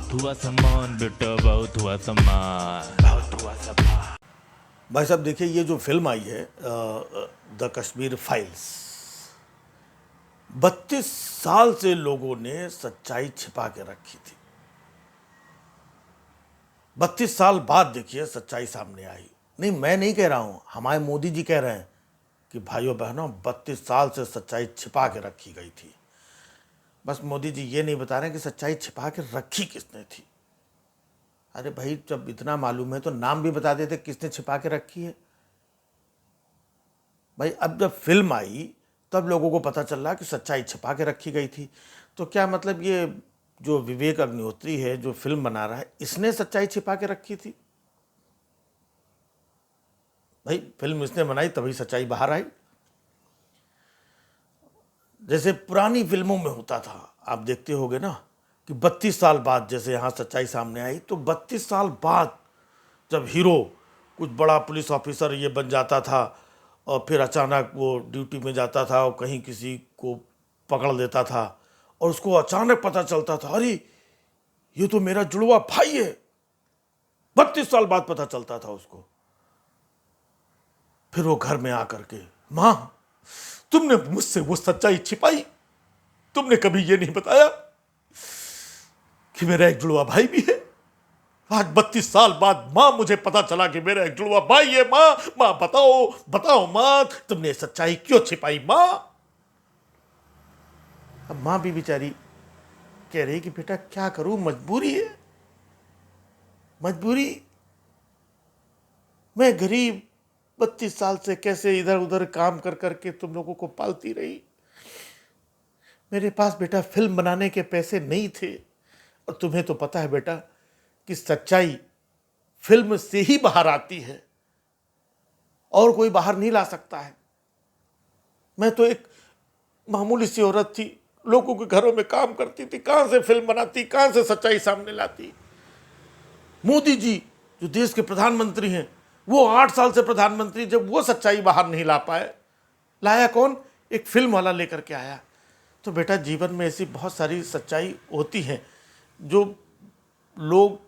बहुत हुआ सामान बेटा, बहुत हुआ सामान, बहुत हुआ सामान। भाई साहब देखिए, ये जो फिल्म आई है द कश्मीर फाइल्स, 32 साल से लोगों ने सच्चाई छिपा के रखी थी। 32 साल बाद देखिए सच्चाई सामने आई। नहीं, मैं नहीं कह रहा हूं, हमारे मोदी जी कह रहे हैं कि भाइयों बहनों 32 साल से सच्चाई छिपा के रखी गई थी। बस मोदी जी ये नहीं बता रहे कि सच्चाई छिपा के रखी किसने थी। अरे भाई, जब इतना मालूम है तो नाम भी बता देते किसने छिपा के रखी है। भाई अब जब फिल्म आई तब लोगों को पता चल रहा कि सच्चाई छिपा के रखी गई थी। तो क्या मतलब ये जो विवेक अग्निहोत्री है जो फिल्म बना रहा है, इसने सच्चाई छिपा के रखी थी? भाई फिल्म इसने बनाई तभी सच्चाई बाहर आई। जैसे पुरानी फिल्मों में होता था, आप देखते होगे ना कि 32 साल बाद जैसे यहाँ सच्चाई सामने आई, तो 32 साल बाद जब हीरो कुछ बड़ा पुलिस ऑफिसर ये बन जाता था और फिर अचानक वो ड्यूटी में जाता था और कहीं किसी को पकड़ लेता था और उसको अचानक पता चलता था, अरे ये तो मेरा जुड़वा भाई है। 32 साल बाद पता चलता था उसको। फिर वो घर में आकर के, मां तुमने मुझसे वो सच्चाई छिपाई, तुमने कभी ये नहीं बताया कि मेरा एक जुड़वा भाई भी है। आज 32 साल बाद मां मुझे पता चला कि मेरा एक जुड़वा भाई है। मां मां बताओ बताओ मां, तुमने सच्चाई क्यों छिपाई मां? अब मां भी बेचारी कह रही कि बेटा क्या करूं, मजबूरी है, मजबूरी। मैं गरीब 32 साल से कैसे इधर उधर काम कर करके तुम लोगों को पालती रही। मेरे पास बेटा फिल्म बनाने के पैसे नहीं थे। और तुम्हें तो पता है बेटा कि सच्चाई फिल्म से ही बाहर आती है और कोई बाहर नहीं ला सकता है। मैं तो एक मामूली सी औरत थी, लोगों के घरों में काम करती थी, कहां से फिल्म बनाती, कहां से सच्चाई सामने लाती। मोदी जी जो देश के प्रधानमंत्री हैं, वो 8 साल से प्रधानमंत्री, जब वो सच्चाई बाहर नहीं ला पाए, लाया कौन? एक फिल्म वाला लेकर के आया। तो बेटा जीवन में ऐसी बहुत सारी सच्चाई होती हैं जो लोग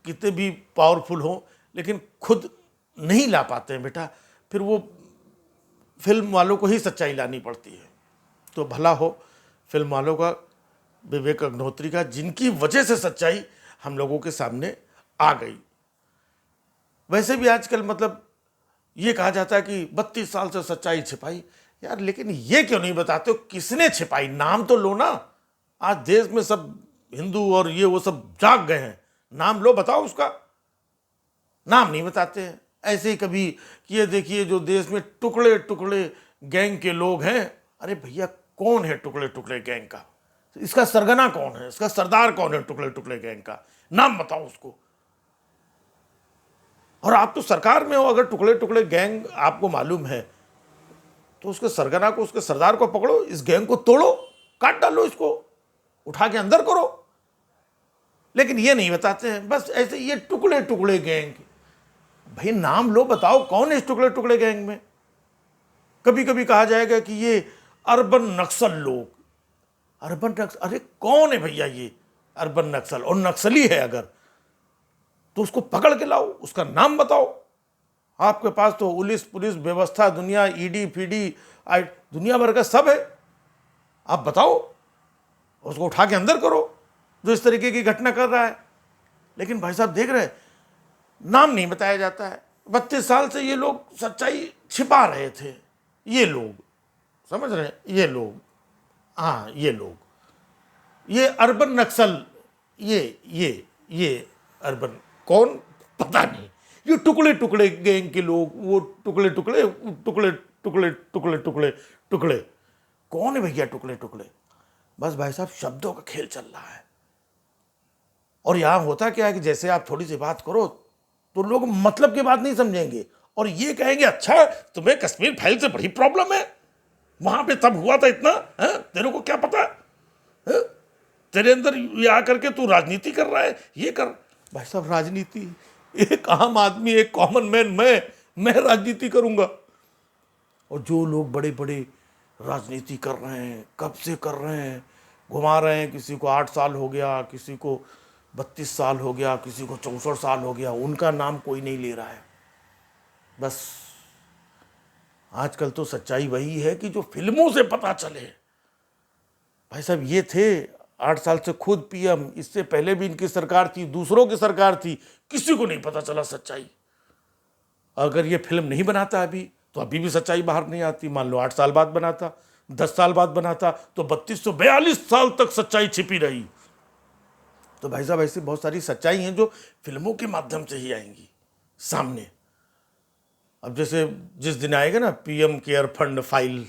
कितने भी पावरफुल हों लेकिन खुद नहीं ला पाते हैं बेटा। फिर वो फिल्म वालों को ही सच्चाई लानी पड़ती है। तो भला हो फिल्म वालों का, विवेक अग्निहोत्री का, जिनकी वजह से सच्चाई हम लोगों के सामने आ गई। वैसे भी आजकल मतलब ये कहा जाता है कि 32 साल से सच्चाई छिपाई। यार लेकिन ये क्यों नहीं बताते हो किसने छिपाई? नाम तो लो ना। आज देश में सब हिंदू और ये वो सब जाग गए हैं, नाम लो, बताओ उसका। नाम नहीं बताते हैं। ऐसे ही कभी कि ये देखिए जो देश में टुकड़े टुकड़े गैंग के लोग हैं। अरे भैया कौन है टुकड़े टुकड़े गैंग का? इसका सरगना कौन है? इसका सरदार कौन है टुकड़े टुकड़े गैंग का? नाम बताओ उसको। और आप तो सरकार में हो, अगर टुकड़े टुकड़े गैंग आपको मालूम है तो उसके सरगना को, उसके सरदार को पकड़ो, इस गैंग को तोड़ो, काट डालो, इसको उठा के अंदर करो। लेकिन ये नहीं बताते हैं, बस ऐसे ये टुकड़े टुकड़े गैंग। भाई नाम लो, बताओ कौन है इस टुकड़े टुकड़े गैंग में? कभी कभी कहा जाएगा कि ये अर्बन नक्सल लोग। अर्बन नक्सल, अरे कौन है भैया ये अर्बन नक्सल? और नक्सली है अगर तो उसको पकड़ के लाओ, उसका नाम बताओ। आपके पास तो पुलिस पुलिस व्यवस्था, दुनिया, ईडी फीडी, दुनिया भर का सब है। आप बताओ, उसको उठा के अंदर करो जो इस तरीके की घटना कर रहा है। लेकिन भाई साहब देख रहे हैं, नाम नहीं बताया जाता है। 32 साल से ये लोग सच्चाई छिपा रहे थे। ये लोग, समझ रहे हैं, ये लोग, हाँ ये लोग, ये अर्बन नक्सल, ये अर्बन कौन पता नहीं, ये टुकड़े टुकड़े गैंग के लोग, वो टुकड़े टुकड़े टुकड़े टुकड़े टुकड़े टुकड़े टुकड़े कौन है भैया टुकड़े टुकड़े? बस भाई साहब शब्दों का खेल चल रहा है। और यहां होता क्या है कि जैसे आप थोड़ी सी बात करो तो लोग मतलब की बात नहीं समझेंगे और ये कहेंगे, अच्छा तुम्हें कश्मीर फाइल से बड़ी प्रॉब्लम है, वहां पे तब हुआ था इतना है, तेरे को क्या पता है? तेरे अंदर ये आकर के तू राजनीति कर रहा है, ये कर। भाई साहब राजनीति, एक आम आदमी, एक कॉमन मैन, मैं राजनीति करूंगा? और जो लोग बड़े बड़े राजनीति कर रहे हैं, कब से कर रहे हैं, घुमा रहे हैं, किसी को 8 साल हो गया, किसी को 32 साल हो गया, किसी को 64 साल हो गया, उनका नाम कोई नहीं ले रहा है। बस आजकल तो सच्चाई वही है कि जो फिल्मों से पता चले। भाई साहब ये थे 8 साल से खुद पीएम, इससे पहले भी इनकी सरकार थी, दूसरों की सरकार थी, किसी को नहीं पता चला सच्चाई। अगर ये फिल्म नहीं बनाता अभी तो अभी भी सच्चाई बाहर नहीं आती। मान लो 8 साल बाद बनाता, 10 साल बाद बनाता तो 3242 साल तक सच्चाई छिपी रही। तो भाई साहब ऐसी बहुत सारी सच्चाई हैं जो फिल्मों के माध्यम से ही आएंगी सामने। अब जैसे जिस दिन आएगा ना पीएम केयर फंड फाइल,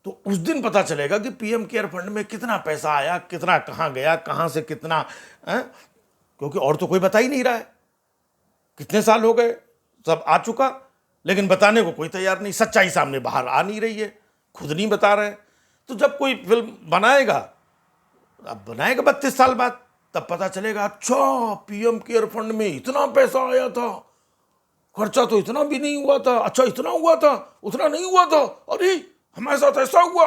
तो उस दिन पता चलेगा कि पीएम केयर फंड में कितना पैसा आया, कितना कहाँ गया, कहाँ से कितना क्योंकि और तो कोई बता ही नहीं रहा है। कितने साल हो गए, सब आ चुका, लेकिन बताने को कोई तैयार नहीं। सच्चाई सामने बाहर आ नहीं रही है, खुद नहीं बता रहे। तो जब कोई फिल्म बनाएगा, अब बनाएगा 32 साल बाद, तब पता चलेगा अच्छा पीएम केयर फंड में इतना पैसा आया था, खर्चा तो इतना भी नहीं हुआ था, अच्छा इतना हुआ था, उतना नहीं हुआ था, अरे हमारे साथ ऐसा हुआ।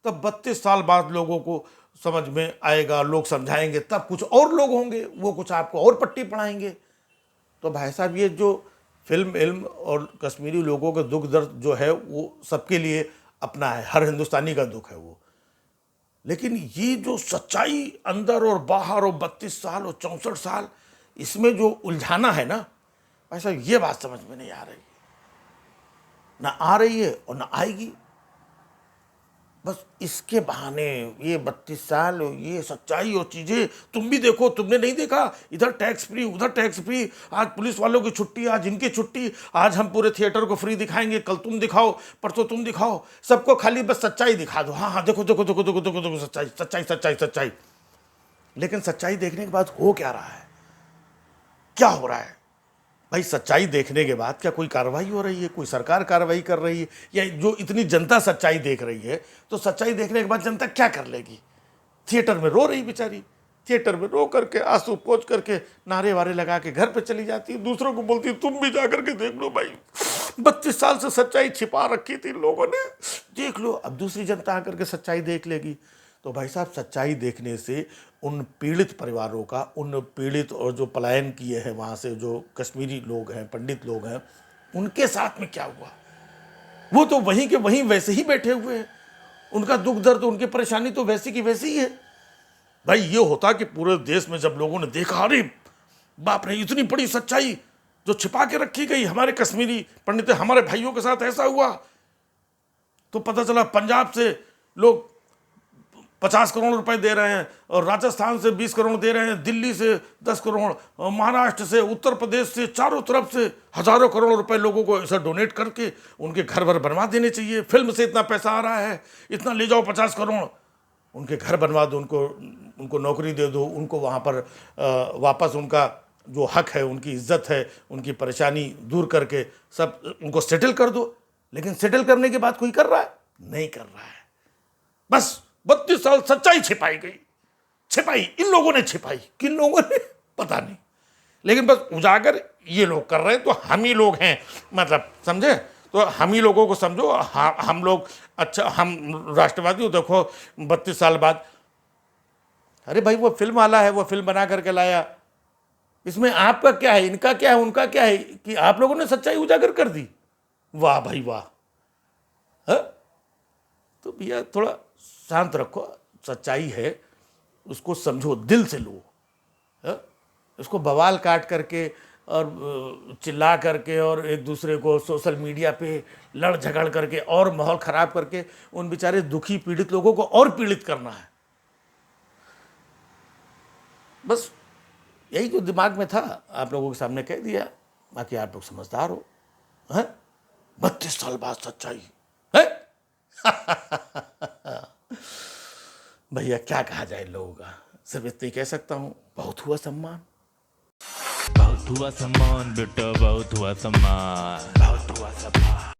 तब 32 साल बाद लोगों को समझ में आएगा, लोग समझाएंगे, तब कुछ और लोग होंगे, वो कुछ आपको और पट्टी पढ़ाएंगे। तो भाई साहब ये जो फिल्म और कश्मीरी लोगों का दुख दर्द जो है वो सबके लिए अपना है, हर हिंदुस्तानी का दुख है वो। लेकिन ये जो सच्चाई अंदर और बाहर और 32 साल और 64 साल, इसमें जो उलझाना है ना भाई साहब, ये बात समझ में नहीं आ रही, ना आ रही है और ना आएगी। बस इसके बहाने ये 32 साल और ये सच्चाई और चीज़ें तुम भी देखो, तुमने नहीं देखा, इधर टैक्स फ्री उधर टैक्स फ्री, आज पुलिस वालों की छुट्टी, आज इनकी छुट्टी, आज हम पूरे थिएटर को फ्री दिखाएंगे, कल तुम दिखाओ, परसों तुम दिखाओ, सबको खाली बस सच्चाई दिखा दो। हाँ हाँ देखो देखो देखो देखो देखो देखो सच्चाई सच्चाई सच्चाई सच्चाई। लेकिन सच्चाई देखने के बाद हो क्या रहा है, क्या हो रहा है भाई? सच्चाई देखने के बाद क्या कोई कार्रवाई हो रही है, कोई सरकार कार्रवाई कर रही है, या जो इतनी जनता सच्चाई देख रही है, तो सच्चाई देखने के बाद जनता क्या कर लेगी? थिएटर में रो रही बेचारी, थिएटर में रो करके आंसू पोंछ करके नारे वारे लगा के घर पे चली जाती है, दूसरों को बोलती है तुम भी जा करके देख लो भाई, 32 साल से सच्चाई छिपा रखी थी लोगों ने, देख लो। अब दूसरी जनता आकर के सच्चाई देख लेगी। तो भाई साहब सच्चाई देखने से उन पीड़ित परिवारों का, उन पीड़ित और जो पलायन किए हैं वहाँ से जो कश्मीरी लोग हैं, पंडित लोग हैं, उनके साथ में क्या हुआ? वो तो वहीं के वहीं वैसे ही बैठे हुए हैं, उनका दुख दर्द, उनकी परेशानी तो वैसी की वैसी ही है। भाई ये होता कि पूरे देश में जब लोगों ने देखा अरे बाप रे इतनी बड़ी सच्चाई जो छिपा के रखी गई, हमारे कश्मीरी पंडित हमारे भाइयों के साथ ऐसा हुआ, तो पता चला पंजाब से लोग 50 करोड़ रुपए दे रहे हैं, और राजस्थान से 20 करोड़ दे रहे हैं, दिल्ली से 10 करोड़, महाराष्ट्र से, उत्तर प्रदेश से, चारों तरफ से हजारों करोड़ रुपए लोगों को ऐसा डोनेट करके उनके घर भर बनवा देने चाहिए। फिल्म से इतना पैसा आ रहा है, इतना ले जाओ 50 करोड़, उनके घर बनवा दो, उनको नौकरी दे दो, उनको वहाँ पर वापस उनका जो हक है, उनकी इज्जत है, उनकी परेशानी दूर करके सब उनको सेटल कर दो। लेकिन सेटल करने के बाद कोई कर रहा है? नहीं कर रहा है। बस 32 साल सच्चाई छिपाई गई, छिपाई इन लोगों ने छिपाई, किन लोगों ने पता नहीं, लेकिन बस उजागर ये लोग कर रहे हैं। तो हम ही लोग हैं, मतलब समझे, तो हम ही लोगों को समझो, हम लोग अच्छा, हम राष्ट्रवादी हो। देखो 32 साल बाद, अरे भाई वो फिल्म वाला है, वो फिल्म बना करके लाया, इसमें आपका क्या है, इनका क्या है, उनका क्या है कि आप लोगों ने सच्चाई उजागर कर दी? वाह भाई वाह। तो भैया थोड़ा शांत रखो, सच्चाई है उसको समझो, दिल से लो। इसको बवाल काट करके और चिल्ला करके और एक दूसरे को सोशल मीडिया पे लड़ झगड़ करके और माहौल ख़राब करके उन बेचारे दुखी पीड़ित लोगों को और पीड़ित करना है। बस यही जो दिमाग में था आप लोगों के सामने कह दिया, बाकी आप लोग समझदार हो। 32 साल बाद सच्चाई है। भैया क्या कहा जाए लोगों का, सिर्फ इतना ही कह सकता हूँ, बहुत हुआ सम्मान, बहुत हुआ सम्मान बेटा, बहुत हुआ सम्मान, बहुत हुआ सम्मान।